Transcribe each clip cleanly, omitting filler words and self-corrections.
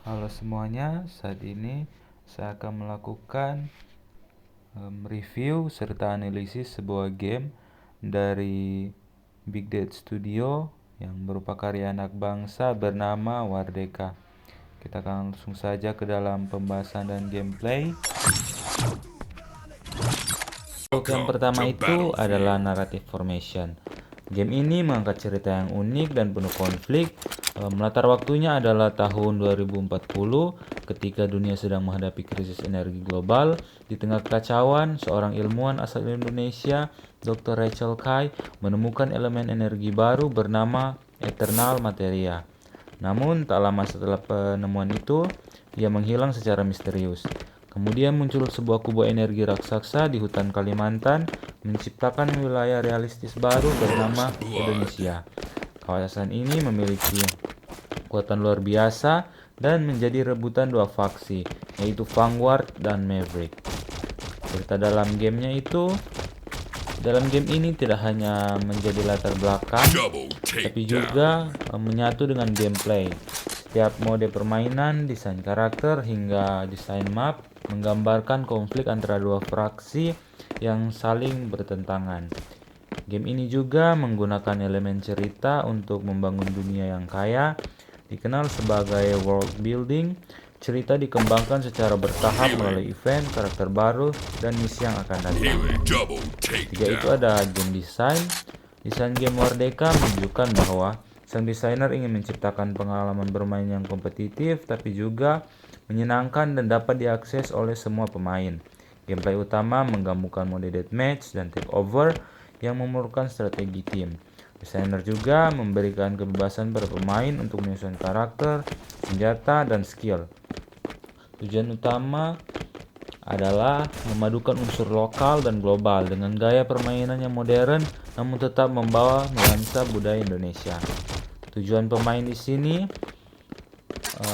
Halo semuanya, saat ini saya akan melakukan review serta analisis sebuah game dari Big Dead Studio yang berupa karya anak bangsa bernama Wardeka. Kita akan langsung saja ke dalam pembahasan dan gameplay. Untuk yang pertama itu adalah Narrative Formation. Game ini mengangkat cerita yang unik dan penuh konflik. Latar waktunya adalah tahun 2040 ketika dunia sedang menghadapi krisis energi global. Di tengah kekacauan, seorang ilmuwan asal Indonesia, Dr. Rachel Kai, menemukan elemen energi baru bernama Eternal Materia. Namun, tak lama setelah penemuan itu, ia menghilang secara misterius. Kemudian muncul sebuah kubu energi raksasa di hutan Kalimantan, menciptakan wilayah realistis baru bernama Indonesia. Kawasan ini memiliki kekuatan luar biasa dan menjadi rebutan dua faksi, yaitu Vanguard dan Maverick. Cerita dalam game ini tidak hanya menjadi latar belakang, tapi juga menyatu dengan gameplay. Setiap mode permainan, desain karakter, hingga desain map menggambarkan konflik antara dua fraksi yang saling bertentangan. Game ini juga menggunakan elemen cerita untuk membangun dunia yang kaya, dikenal sebagai world building. Cerita dikembangkan secara bertahap melalui event, karakter baru, dan misi yang akan datang. Tiga itu ada game design. Desain game Wardeka menunjukkan bahwa sang desainer ingin menciptakan pengalaman bermain yang kompetitif, tapi juga menyenangkan dan dapat diakses oleh semua pemain. Gameplay utama menggabungkan mode deathmatch dan takeover yang memerlukan strategi tim. Desainer juga memberikan kebebasan pada pemain untuk menyusun karakter, senjata, dan skill. Tujuan utama adalah memadukan unsur lokal dan global dengan gaya permainan yang modern namun tetap membawa nuansa budaya Indonesia. Tujuan pemain di sini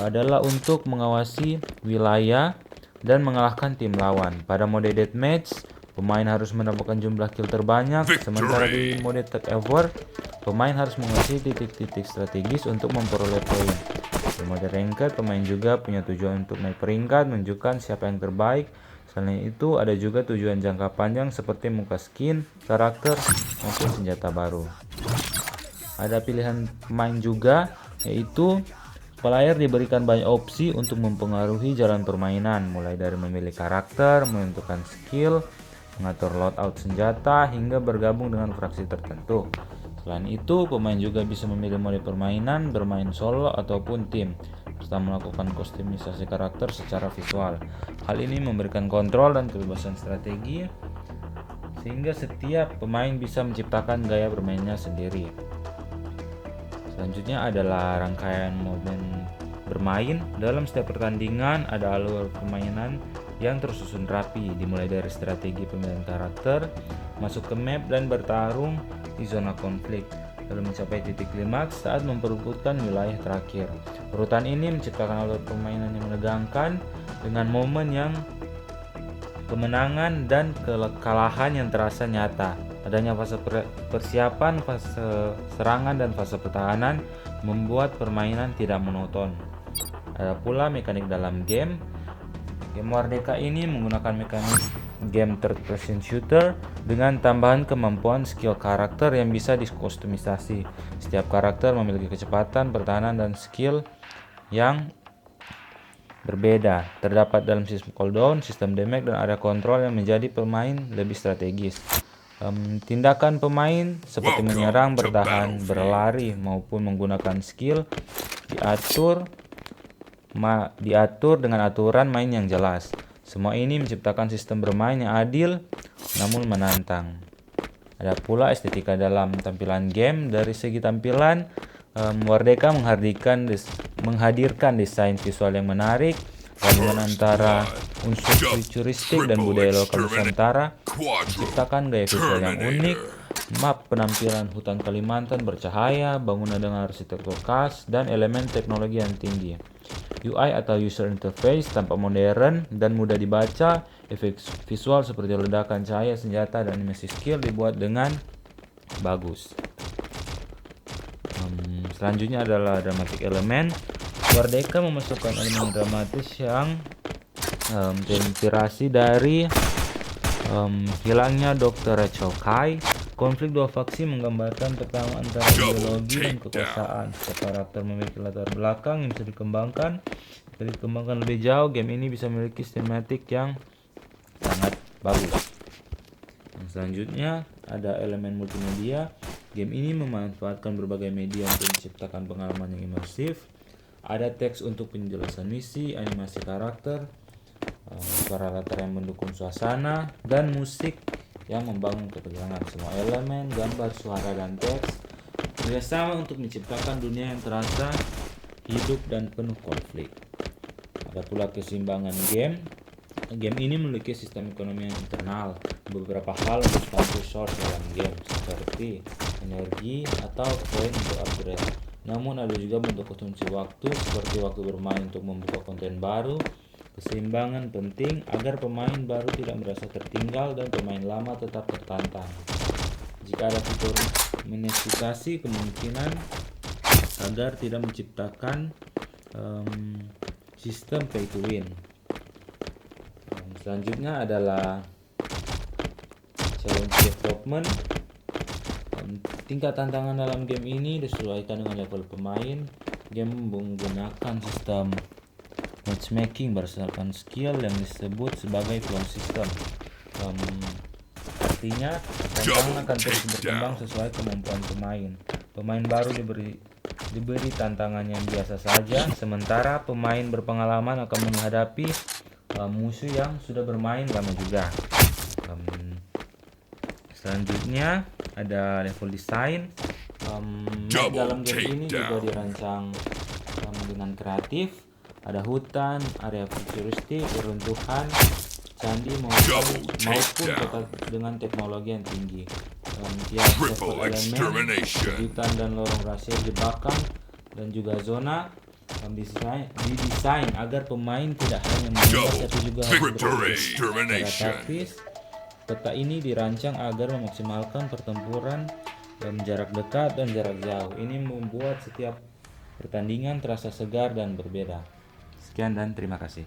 adalah untuk mengawasi wilayah dan mengalahkan tim lawan. Pada mode deathmatch, pemain harus mendapatkan jumlah kill terbanyak, sementara di mode takeover, pemain harus menguasai titik-titik strategis untuk memperoleh poin. Di mode ranked, pemain juga punya tujuan untuk naik peringkat, menunjukkan siapa yang terbaik. Selain itu, ada juga tujuan jangka panjang seperti muka skin, karakter, maupun senjata baru. Ada pilihan pemain juga, yaitu player diberikan banyak opsi untuk mempengaruhi jalan permainan, mulai dari memilih karakter, menentukan skill, mengatur loadout senjata, hingga bergabung dengan fraksi tertentu. Selain itu, pemain juga bisa memilih mode permainan, bermain solo ataupun tim, serta melakukan kustomisasi karakter secara visual. Hal ini memberikan kontrol dan kebebasan strategi, sehingga setiap pemain bisa menciptakan gaya bermainnya sendiri. Selanjutnya adalah rangkaian momen bermain. Dalam setiap pertandingan ada alur permainan yang tersusun rapi, dimulai dari strategi pemilihan karakter, masuk ke map, dan bertarung di zona konflik, lalu mencapai titik klimaks saat memperebutkan wilayah terakhir. Urutan ini menciptakan alur permainan yang menegangkan dengan momen yang kemenangan dan kekalahan yang terasa nyata. Adanya fase persiapan, fase serangan, dan fase pertahanan membuat permainan tidak monoton. Ada pula mekanik dalam game. Game Wardeka ini menggunakan mekanik game third person shooter dengan tambahan kemampuan skill karakter yang bisa dikustomisasi. Setiap karakter memiliki kecepatan, pertahanan, dan skill yang berbeda. Terdapat dalam sistem cooldown, sistem damage, dan area kontrol yang menjadi pemain lebih strategis. Tindakan pemain seperti menyerang, bertahan, berlari, maupun menggunakan skill diatur dengan aturan main yang jelas. Semua ini menciptakan sistem bermain yang adil namun menantang. Ada pula estetika dalam tampilan game. Dari segi tampilan, Wardeka menghadirkan desain visual yang menarik, gabungan antara unsur futuristik dan budaya lokal Nusantara, menciptakan gaya visual yang unik. Map penampilan hutan Kalimantan bercahaya, bangunan dengan arsitektur khas, dan elemen teknologi yang tinggi. UI atau user interface tampak modern dan mudah dibaca. Efek visual seperti ledakan cahaya, senjata, dan animasi skill dibuat dengan bagus. Selanjutnya adalah dramatic element. Wardeka memasukkan elemen dramatis yang terinspirasi dari hilangnya Dr. Rachel Kai. Konflik dua faksi menggambarkan pertarungan antara ideologi dan kekuasaan. Setiap karakter memiliki latar belakang yang bisa dikembangkan. Jika dikembangkan lebih jauh, game ini bisa memiliki sinematik yang sangat bagus. Yang selanjutnya ada elemen multimedia. Game ini memanfaatkan berbagai media untuk menciptakan pengalaman yang imersif. Ada teks untuk penjelasan misi, animasi karakter, suara latar yang mendukung suasana, dan musik yang membangun ketegangan. Semua elemen, gambar, suara, dan teks bekerjasama untuk menciptakan dunia yang terasa hidup dan penuh konflik. Ada pula keseimbangan game. Game ini memiliki sistem ekonomi yang internal. Beberapa hal untuk resource dalam game seperti energi atau koin untuk upgrade. Namun ada juga bentuk konsumsi waktu seperti waktu bermain untuk membuka konten baru. Keseimbangan penting agar pemain baru tidak merasa tertinggal dan pemain lama tetap tertantang. Jika ada fitur monetisasi, kemungkinan agar tidak menciptakan sistem pay to win. Selanjutnya adalah challenge development. Tingkat tantangan dalam game ini disesuaikan dengan level pemain. Game menggunakan sistem matchmaking berdasarkan skill yang disebut sebagai flow system. Artinya tantangan akan terus berkembang sesuai kemampuan pemain. Pemain baru diberi tantangan yang biasa saja, sementara pemain berpengalaman akan menghadapi musuh yang sudah bermain lama juga. Selanjutnya ada level design. Dalam game ini juga dirancang dengan kreatif. Ada hutan, area futuristik, reruntuhan, candi maupun kota dengan teknologi yang tinggi. Tiap level elemen, kejutan dan lorong rahasia, jebakan, dan juga zona didesain agar pemain tidak hanya menembak tapi juga harus berpikir secara taktis. Peta ini dirancang agar memaksimalkan pertempuran dan jarak dekat dan jarak jauh. Ini membuat setiap pertandingan terasa segar dan berbeda. Sekian dan terima kasih.